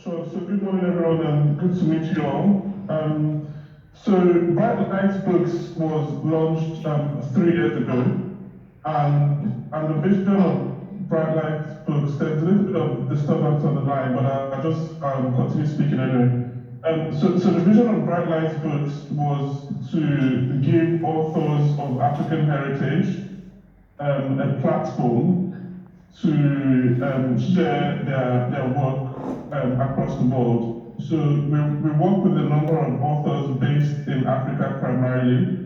Sure. So good morning, everyone, and good to meet you all. So Bright Lights Books was launched 3 years ago, and the vision of Bright Lights Books, there's a little bit of disturbance on the line, but I'll just continue speaking anyway. So the vision of Bright Lights Books was to give authors of African heritage a platform to share their work across the world. So we work with a number of authors based in Africa primarily.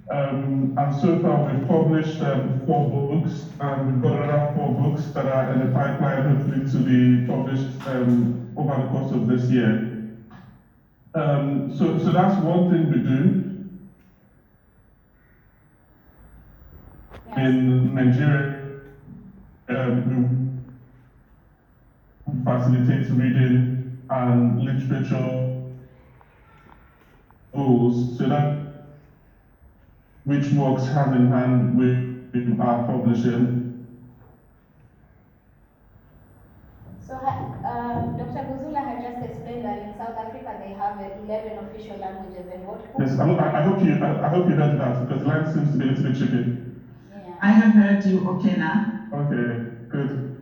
And so far we've published 4 books, and we've got another 4 books that are in the pipeline, hopefully to be published over the course of this year. So that's one thing we do. In Nigeria, we facilitate reading and literature goals, so that which works hand in hand with our publishing. So Dr. Buzula had just explained that in South Africa they have 11 official languages, and what? Yes, I hope you heard that, because line seems to be a little bit tricky. Yeah. I have heard you okay now. Okay, good.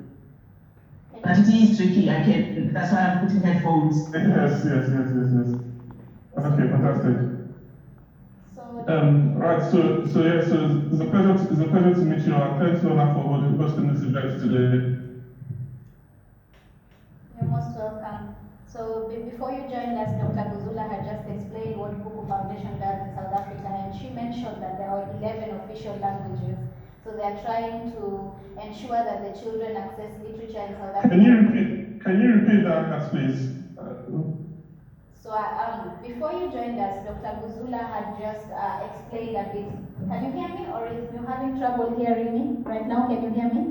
But it is tricky. That's why I'm putting headphones. Yes. Okay, fantastic. Right, so it's a pleasure to meet you, and thanks Lorna for hosting this event today. You're most welcome. So before you joined us, Dr. Buzula had just explained what Buku Foundation does in South Africa, and she mentioned that there are 11 official languages. So they are trying to ensure that the children access literature in South Africa. Can you repeat that, please? So before you joined us, Dr. Buzula had just explained a bit. Can you hear me, or if you're having trouble hearing me right now, can you hear me?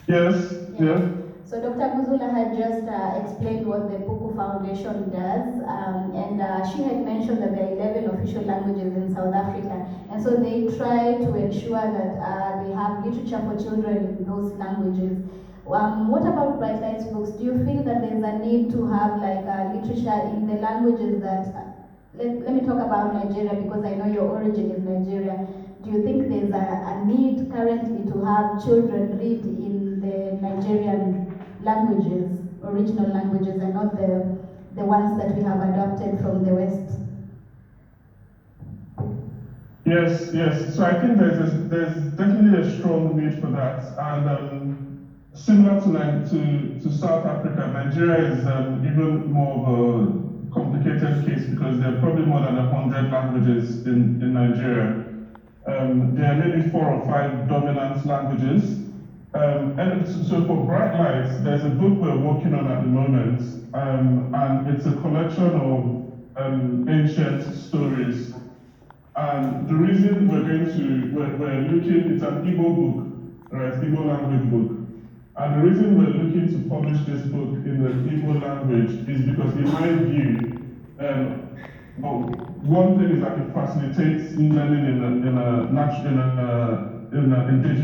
Yes. Yeah. So Dr. Buzula had just explained what the Buku Foundation does, and she had mentioned that there are 11 official languages in South Africa, and so they try to ensure that they have literature for children in those languages. What about Bright Lights Books? Do you feel that there's a need to have like literature in the languages that, let me talk about Nigeria, because I know your origin is Nigeria. Do you think there's a need currently to have children read in the Nigerian languages, original languages, and not the ones that we have adopted from the West? Yes. So I think there's definitely a strong need for that, and similar to South Africa, Nigeria is even more of a complicated case, because there are probably more than 100 languages in Nigeria. There are maybe 4 or 5 dominant languages. And so for Bright Lights, there's a book we're working on at the moment, and it's a collection of ancient stories. And the reason we're looking, it's an Igbo book, right? Igbo language book. And the reason we're looking to publish this book in the Igbo language is because, in my view, one thing is that it facilitates learning in an indigenous